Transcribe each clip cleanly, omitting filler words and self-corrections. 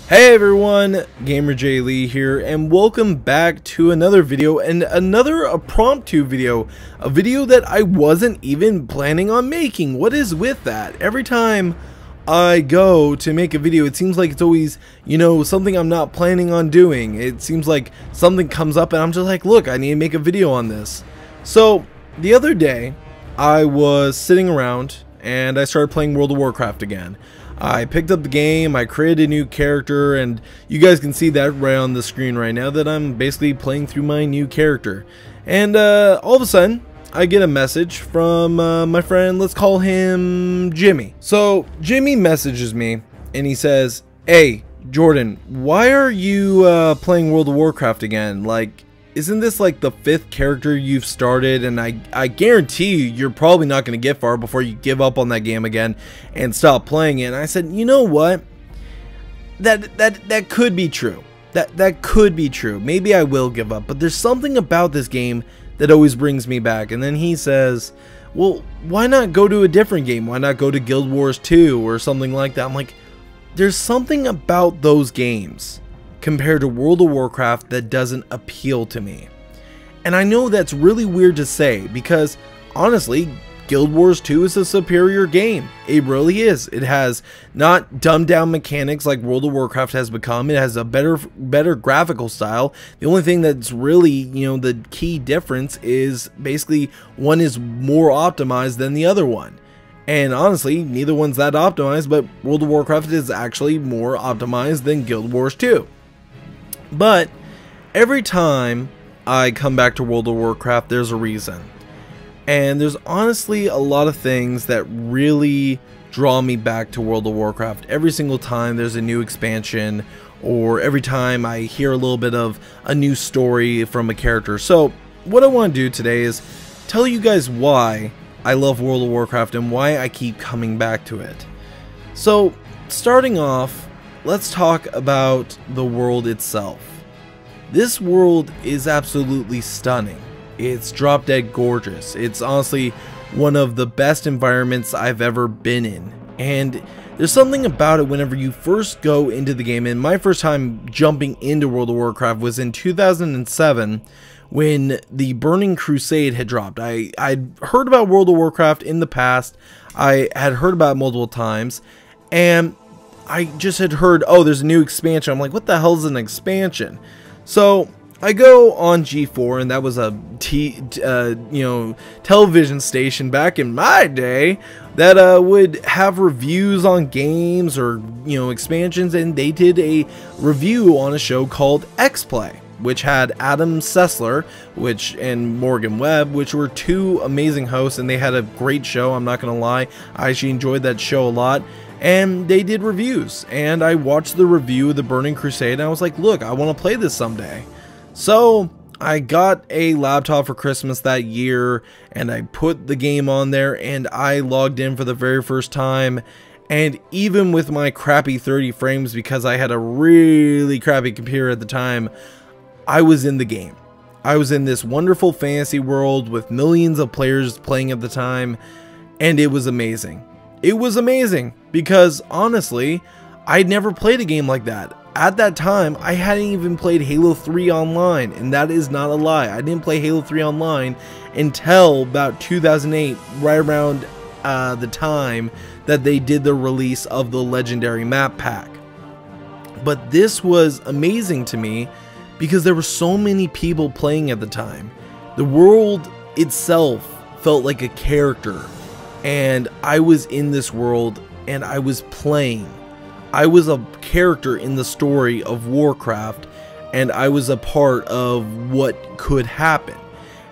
Hey everyone, GamerJlee here, and welcome back to another video, and another impromptu video, a video that I wasn't even planning on making. What is with that? Every time I go to make a video, it seems like it's always, something I'm not planning on doing. It seems like something comes up and I'm just like, look, I need to make a video on this. So, the other day, I was sitting around and I started playing World of Warcraft again. I picked up the game, I created a new character, and you guys can see that right on the screen right now that I'm basically playing through my new character. And all of a sudden, I get a message from my friend, let's call him Jimmy. So Jimmy messages me and he says, "Hey Jordan, why are you playing World of Warcraft again? Like, isn't this like the 5th character you've started, and I guarantee you're probably not going to get far before you give up on that game again and stop playing it." And I said, you know what, that could be true. That could be true. Maybe I will give up, but there's something about this game that always brings me back. And then he says, well, why not go to a different game? Why not go to Guild Wars 2 or something like that? I'm like, there's something about those games compared to World of Warcraft that doesn't appeal to me. And I know that's really weird to say, because honestly, Guild Wars 2 is a superior game. It really is. It has not dumbed down mechanics like World of Warcraft has become. It has a better graphical style. The only thing that's really, the key difference is basically one is more optimized than the other one. And honestly, neither one's that optimized, but World of Warcraft is actually more optimized than Guild Wars 2. But every time I come back to World of Warcraft, there's a reason. And there's honestly a lot of things that really draw me back to World of Warcraft. Every single time there's a new expansion, or every time I hear a little bit of a new story from a character. So what I want to do today is tell you guys why I love World of Warcraft and why I keep coming back to it. So starting off, let's talk about the world itself. This world is absolutely stunning. It's drop dead gorgeous. It's honestly one of the best environments I've ever been in. And there's something about it whenever you first go into the game. And my first time jumping into World of Warcraft was in 2007 when the Burning Crusade had dropped. I'd heard about World of Warcraft in the past. I had heard about it multiple times. And I just had heard, oh, there's a new expansion. I'm like, what the hell is an expansion? So I go on G4, and that was a television station back in my day that would have reviews on games or expansions, and they did a review on a show called X-Play, which had Adam Sessler and Morgan Webb, which were two amazing hosts, and they had a great show. I'm not gonna lie, I actually enjoyed that show a lot. And they did reviews, and I watched the review of the Burning Crusade, and I was like, look, I want to play this someday. So I got a laptop for Christmas that year, and I put the game on there, and I logged in for the very first time. And even with my crappy 30 frames, because I had a really crappy computer at the time, I was in the game. I was in this wonderful fantasy world with millions of players playing at the time, and it was amazing. It was amazing because honestly, I'd never played a game like that. At that time, I hadn't even played Halo 3 online, and that is not a lie. I didn't play Halo 3 online until about 2008, right around the time that they did the release of the Legendary Map Pack. But this was amazing to me because there were so many people playing at the time. The world itself felt like a character. And I was in this world, and I was playing. I was a character in the story of Warcraft, and I was a part of what could happen.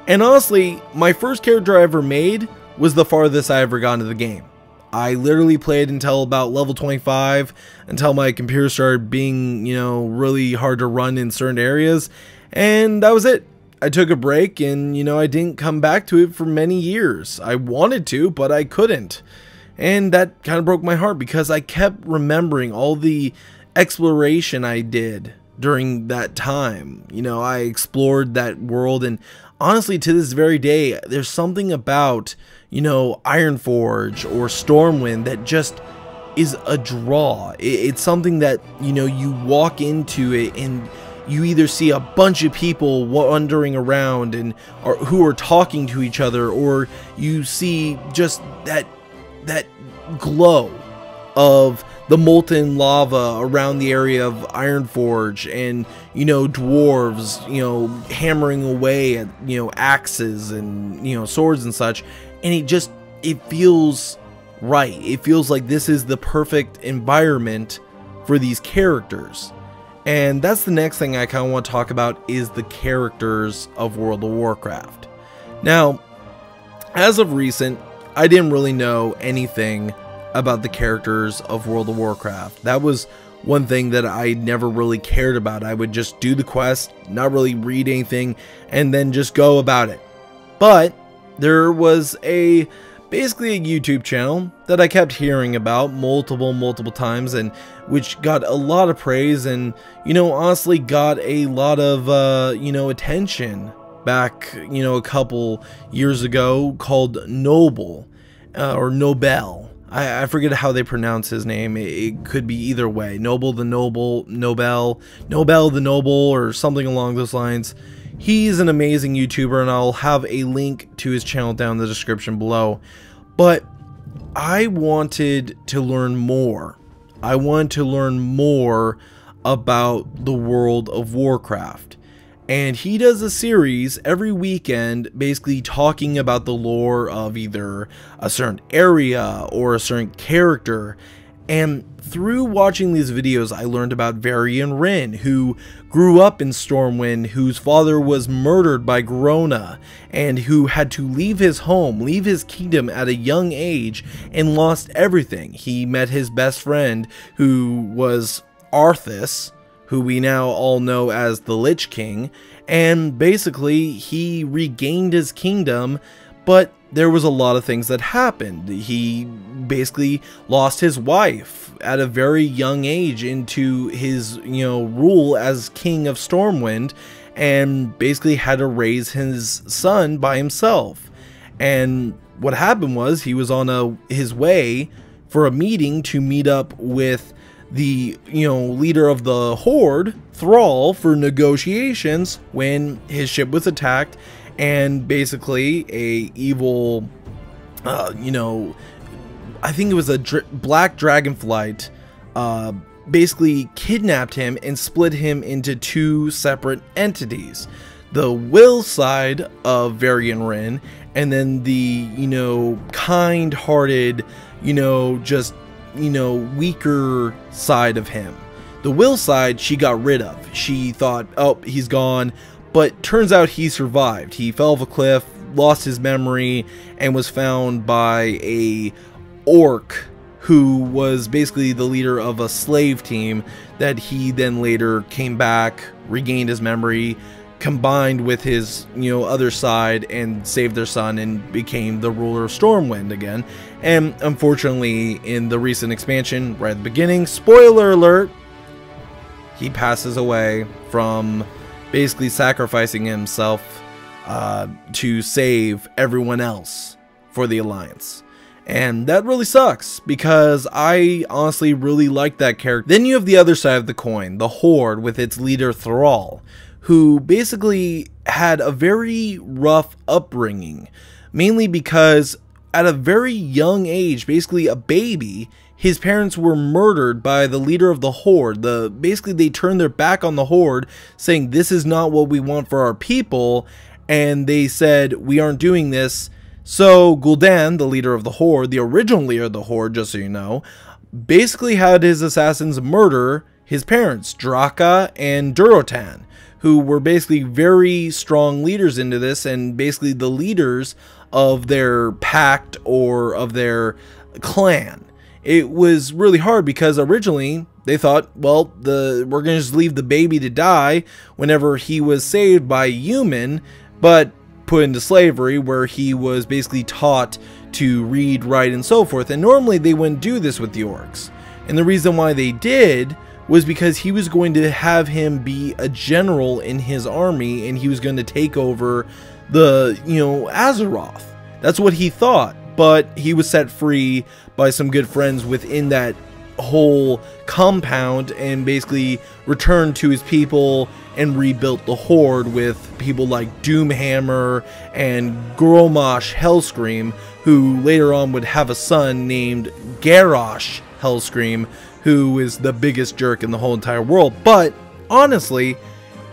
And honestly, my first character I ever made was the farthest I ever got into the game. I literally played until about level 25, until my computer started being, really hard to run in certain areas, and that was it. I took a break, and I didn't come back to it for many years. I wanted to, but I couldn't. And that kind of broke my heart because I kept remembering all the exploration I did during that time. I explored that world, and honestly, to this very day, there's something about, Ironforge or Stormwind that just is a draw. It's something that, you know, you walk into it and you either see a bunch of people wandering around and who are talking to each other, or you see just that glow of the molten lava around the area of Ironforge, and, you know, dwarves, you know, hammering away at, you know, axes and, you know, swords and such, and it feels right. It feels like this is the perfect environment for these characters. And that's the next thing I kind of want to talk about, is the characters of World of Warcraft. Now, as of recent, I didn't really know anything about the characters of World of Warcraft. That was one thing that I never really cared about. I would just do the quest, not really read anything, and then just go about it. But there was basically a YouTube channel that I kept hearing about multiple times, and which got a lot of praise, and, you know, honestly got a lot of you know, attention back, you know, a couple years ago, called Noble or Nobel. I forget how they pronounce his name. It could be either way. Noble the Noble, Nobel the Noble, or something along those lines. He's an amazing YouTuber, and I'll have a link to his channel down in the description below. But I wanted to learn more. I wanted to learn more about the World of Warcraft. And he does a series every weekend basically talking about the lore of either a certain area or a certain character. And through watching these videos, I learned about Varian Wrynn, who grew up in Stormwind, whose father was murdered by Grona, and who had to leave his home, leave his kingdom at a young age, and lost everything. He met his best friend, who was Arthas, who we now all know as the Lich King, and basically he regained his kingdom, but there was a lot of things that happened. He basically lost his wife at a very young age into his, you know, rule as king of Stormwind, and basically had to raise his son by himself. And what happened was, he was on his way for a meeting to meet up with the, you know, leader of the Horde, Thrall, for negotiations, when his ship was attacked, and basically a evil, you know, I think it was a black dragonflight, basically kidnapped him and split him into two separate entities. The will side of Varian Wrynn, and then the, you know, kind-hearted, you know, just, you know, weaker side of him. The will side she got rid of. She thought, oh, he's gone, but turns out he survived. He fell off a cliff, lost his memory, and was found by a orc who was basically the leader of a slave team that he then later came back, regained his memory, combined with his, you know, other side, and saved their son and became the ruler of Stormwind again. And unfortunately, in the recent expansion, right at the beginning, spoiler alert, he passes away from basically sacrificing himself to save everyone else for the Alliance. And that really sucks, because I honestly really like that character. Then you have the other side of the coin, the Horde, with its leader Thrall, who basically had a very rough upbringing, mainly because at a very young age, basically a baby, his parents were murdered by the leader of the Horde. Basically they turned their back on the Horde, saying this is not what we want for our people, and they said we aren't doing this. So Gul'dan, the leader of the Horde, the original leader of the Horde, just so you know, basically had his assassins murder his parents, Draka and Durotan, who were basically very strong leaders into this, and basically the leaders of their pact or of their clan. It was really hard because originally they thought, well, we're going to just leave the baby to die whenever he was saved by a human, but put into slavery, where he was basically taught to read, write, and so forth. And normally they wouldn't do this with the orcs. And the reason why they did was because he was going to have him be a general in his army, and he was going to take over the, you know, Azeroth. That's what he thought. But he was set free by some good friends within that whole compound and basically returned to his people and rebuilt the Horde with people like Doomhammer and Gromosh Hellscream, who later on would have a son named Garrosh Hellscream, who is the biggest jerk in the whole entire world. But honestly,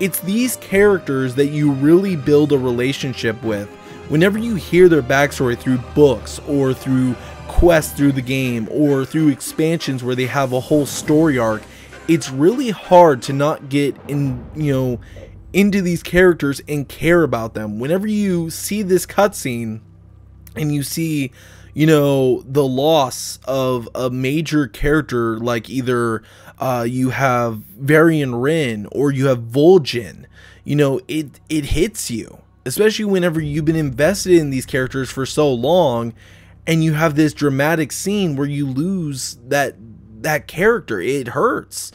it's these characters that you really build a relationship with. Whenever you hear their backstory through books or through quests through the game or through expansions where they have a whole story arc, it's really hard to not get into these characters and care about them. Whenever you see this cutscene and you see, the loss of a major character, like either you have Varian Wrynn or you have Vol'jin, it hits you. Especially whenever you've been invested in these characters for so long and you have this dramatic scene where you lose that character. It hurts.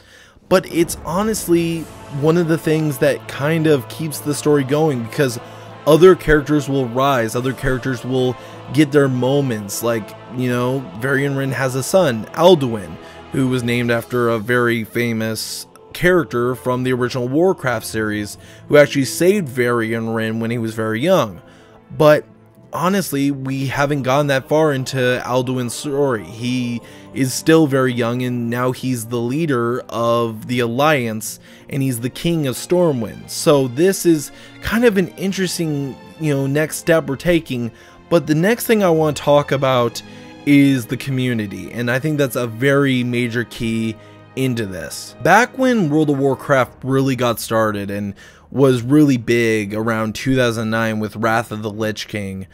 But it's honestly one of the things that kind of keeps the story going, because other characters will rise, other characters will get their moments. Like, Varian Wrynn has a son, Alduin, who was named after a very famous character from the original Warcraft series, who actually saved Varian Wrynn when he was very young. But honestly, we haven't gone that far into Alduin's story. He is still very young, and now he's the leader of the Alliance, and he's the king of Stormwind. So this is kind of an interesting, next step we're taking. But the next thing I want to talk about is the community, and I think that's a very major key into this. Back when World of Warcraft really got started and was really big around 2009 with Wrath of the Lich King,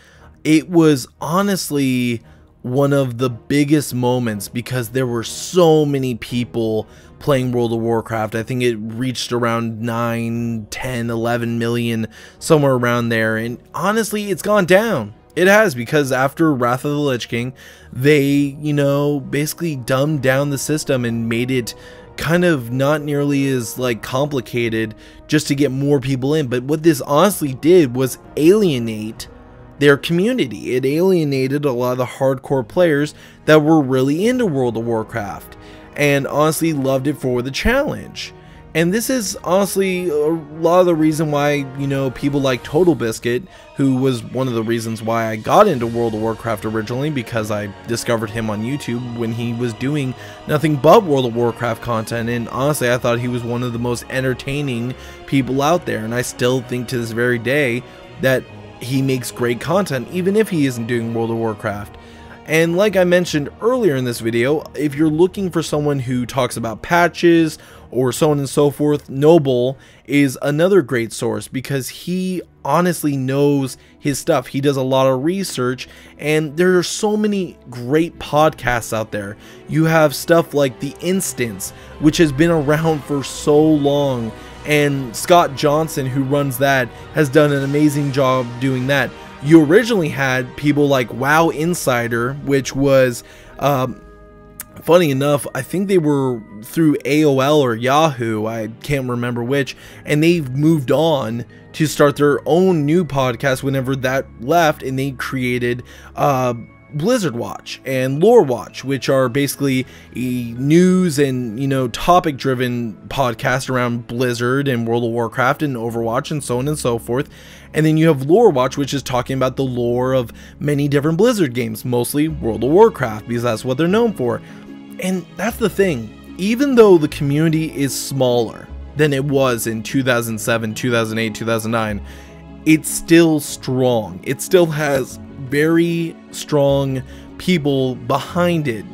it was honestly one of the biggest moments because there were so many people playing World of Warcraft. I think it reached around 9, 10, 11 million, somewhere around there, and honestly it's gone down. It has, because after Wrath of the Lich King, they, basically dumbed down the system and made it kind of not nearly as complicated just to get more people in. But what this honestly did was alienate their community. It alienated a lot of the hardcore players that were really into World of Warcraft and honestly loved it for the challenge. And this is honestly a lot of the reason why, people like Total Biscuit, who was one of the reasons why I got into World of Warcraft originally, because I discovered him on YouTube when he was doing nothing but World of Warcraft content. And honestly, I thought he was one of the most entertaining people out there. And I still think to this very day that he makes great content, even if he isn't doing World of Warcraft. And like I mentioned earlier in this video, if you're looking for someone who talks about patches or so on and so forth, Noble is another great source, because he honestly knows his stuff. He does a lot of research, and there are so many great podcasts out there. You have stuff like The Instance, which has been around for so long, and Scott Johnson, who runs that, has done an amazing job doing that. You originally had people like WoW Insider, which was, funny enough, I think they were through AOL or Yahoo, I can't remember which, and they've moved on to start their own new podcast whenever that left, and they created Blizzard Watch and Lore Watch, which are basically a news and topic driven podcast around Blizzard and World of Warcraft and Overwatch and so on and so forth. And then you have Lore Watch, which is talking about the lore of many different Blizzard games, mostly World of Warcraft, because that's what they're known for. And that's the thing, even though the community is smaller than it was in 2007, 2008, 2009, it's still strong. It still has very strong people behind it,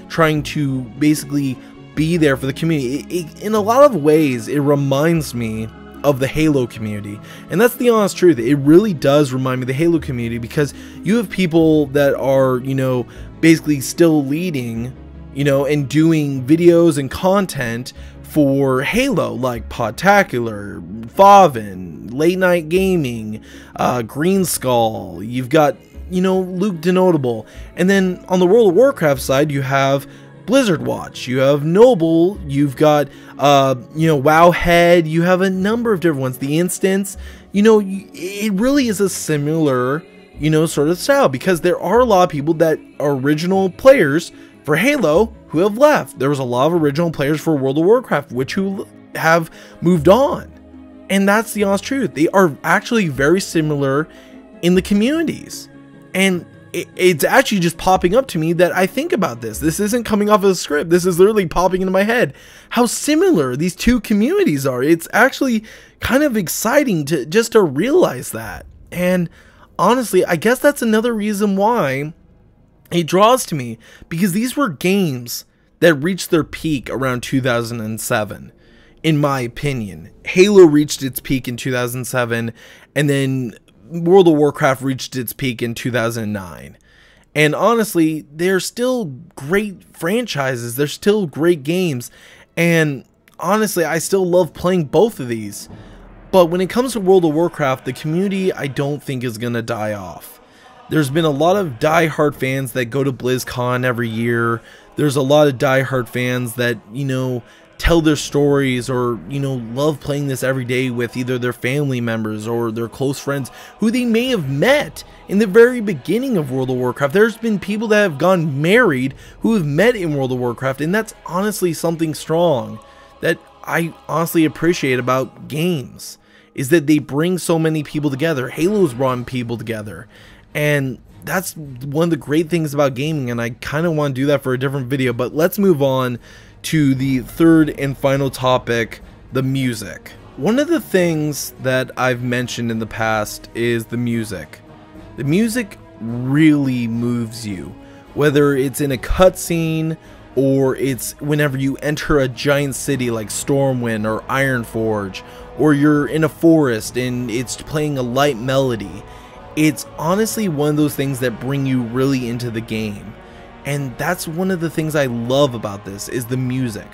trying to basically be there for the community. In a lot of ways, it reminds me of the Halo community, and that's the honest truth. It really does remind me of the Halo community, because you have people that are, basically still leading, and doing videos and content for Halo, like Podtacular, Favin, Late Night Gaming, Green Skull. You've got, Luke Denotable. And then on the World of Warcraft side, you have Blizzard Watch, you have Noble, you've got, Wowhead, you have a number of different ones. The Instance, it really is a similar, sort of style, because there are a lot of people that are original players for Halo who have left. There was a lot of original players for World of Warcraft who have moved on. And that's the honest truth. They are actually very similar in the communities. And it's actually just popping up to me that I think about this. This isn't coming off of a script. This is literally popping into my head. How similar these two communities are. It's actually kind of exciting to realize that. And honestly, I guess that's another reason why it draws to me. Because these were games that reached their peak around 2007. In my opinion, Halo reached its peak in 2007, and then World of Warcraft reached its peak in 2009. And honestly, they're still great franchises. They're still great games. And honestly, I still love playing both of these. But when it comes to World of Warcraft, the community I don't think is going to die off. There's been a lot of die-hard fans that go to BlizzCon every year. There's a lot of die-hard fans that, you know, tell their stories or, you know, love playing this every day with either their family members or their close friends who they may have met in the very beginning of World of Warcraft. There's been people that have gone married who have met in World of Warcraft, and that's honestly something strong that I honestly appreciate about games, is that they bring so many people together. Halo's brought people together, and that's one of the great things about gaming, and I kind of want to do that for a different video. But let's move on to the third and final topic, the music. One of the things that I've mentioned in the past is the music. The music really moves you, whether it's in a cutscene or it's whenever you enter a giant city like Stormwind or Ironforge, or you're in a forest and it's playing a light melody. It's honestly one of those things that bring you really into the game. And that's one of the things I love about this, is the music.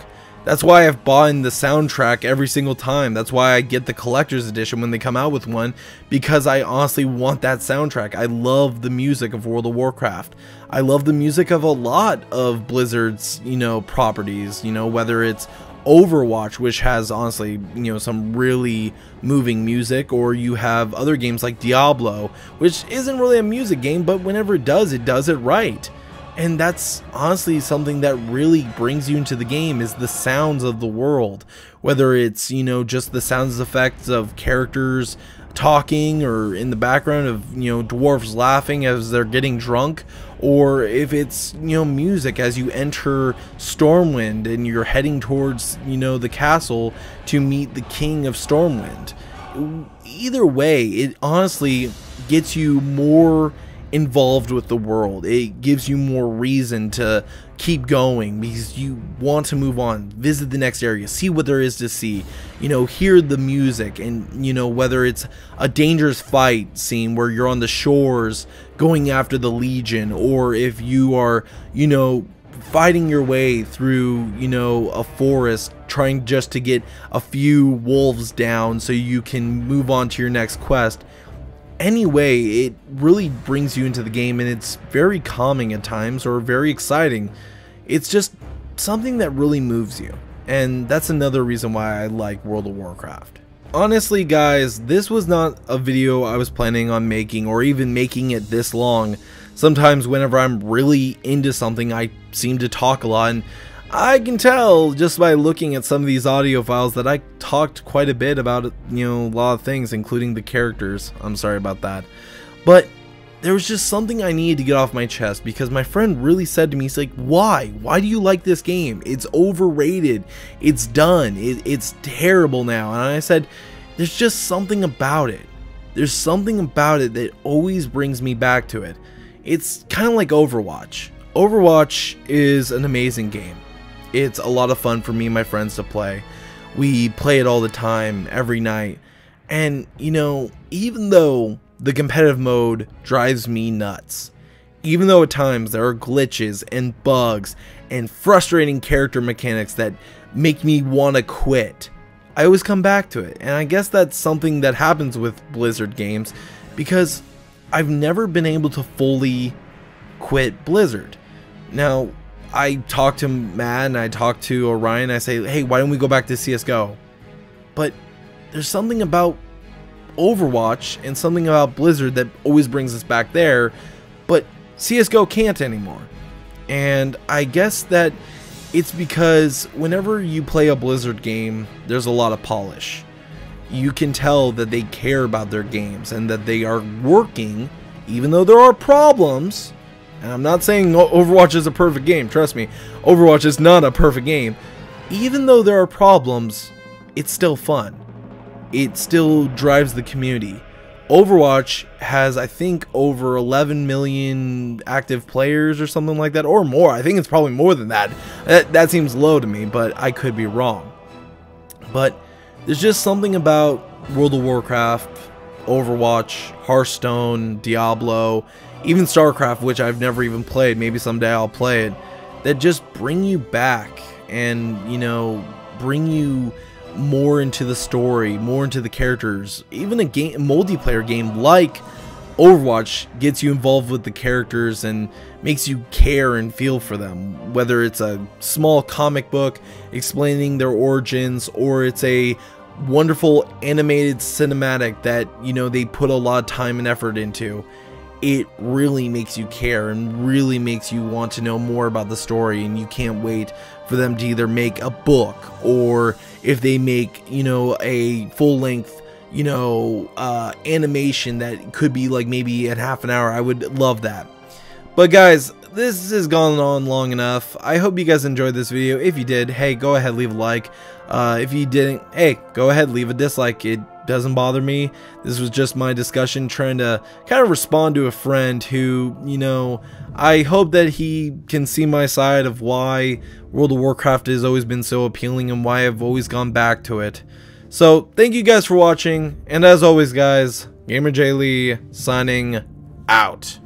That's why I've bought the soundtrack every single time. That's why I get the collector's edition when they come out with one, because I honestly want that soundtrack. I love the music of World of Warcraft. I love the music of a lot of Blizzard's, you know, properties, you know, whether it's Overwatch, which has honestly, you know, some really moving music, or you have other games like Diablo, which isn't really a music game, but whenever it does it right. And that's honestly something that really brings you into the game, is the sounds of the world. Whether it's, you know, just the sounds effects of characters talking, or in the background of, you know, dwarves laughing as they're getting drunk, or if it's, you know, music as you enter Stormwind and you're heading towards, you know, the castle to meet the King of Stormwind. Either way, it honestly gets you more involved with the world. It gives you more reason to keep going because you want to move on, visit the next area, see what there is to see, you know, hear the music. And, you know, whether it's a dangerous fight scene where you're on the shores going after the Legion, or if you are, you know, fighting your way through, you know, a forest trying just to get a few wolves down so you can move on to your next quest. Anyway, it really brings you into the game, and it's very calming at times, or very exciting. It's just something that really moves you, and that's another reason why I like World of Warcraft. Honestly guys, this was not a video I was planning on making, or even making it this long. Sometimes whenever I'm really into something, I seem to talk a lot, and I can tell just by looking at some of these audio files that I talked quite a bit about, you know, a lot of things, including the characters. I'm sorry about that. But there was just something I needed to get off my chest, because my friend really said to me, he's like, why? Why do you like this game? It's overrated. It's done. It's terrible now. And I said, there's just something about it. There's something about it that always brings me back to it. It's kind of like Overwatch. Overwatch is an amazing game. It's a lot of fun for me and my friends to play. We play it all the time, every night. And, you know, even though the competitive mode drives me nuts, even though at times there are glitches and bugs and frustrating character mechanics that make me want to quit, I always come back to it. And I guess that's something that happens with Blizzard games, because I've never been able to fully quit Blizzard. Now, I talk to Matt and I talk to Orion, I say, hey, why don't we go back to CSGO? But there's something about Overwatch and something about Blizzard that always brings us back there, but CSGO can't anymore. And I guess that it's because whenever you play a Blizzard game, there's a lot of polish. You can tell that they care about their games and that they are working, even though there are problems. And I'm not saying Overwatch is a perfect game, trust me, Overwatch is not a perfect game. Even though there are problems, it's still fun. It still drives the community. Overwatch has, I think, over 11 million active players or something like that, or more. I think it's probably more than that. That seems low to me, but I could be wrong. But there's just something about World of Warcraft, Overwatch, Hearthstone, Diablo, even StarCraft, which I've never even played, maybe someday I'll play it, that just bring you back and, you know, bring you more into the story, more into the characters. Even a multiplayer game like Overwatch gets you involved with the characters and makes you care and feel for them, whether it's a small comic book explaining their origins or it's a wonderful animated cinematic that, you know, they put a lot of time and effort into. It really makes you care and really makes you want to know more about the story, and you can't wait for them to either make a book or if they make, you know, a full-length, you know, animation that could be like maybe at half an hour. I would love that. But guys, this has gone on long enough. I hope you guys enjoyed this video. If you did, hey, go ahead, leave a like. If you didn't, hey, go ahead, leave a dislike. It doesn't bother me. This was just my discussion, trying to kind of respond to a friend who, you know, I hope that he can see my side of why World of Warcraft has always been so appealing and why I've always gone back to it. So thank you guys for watching, and as always guys, GamerJlee signing out.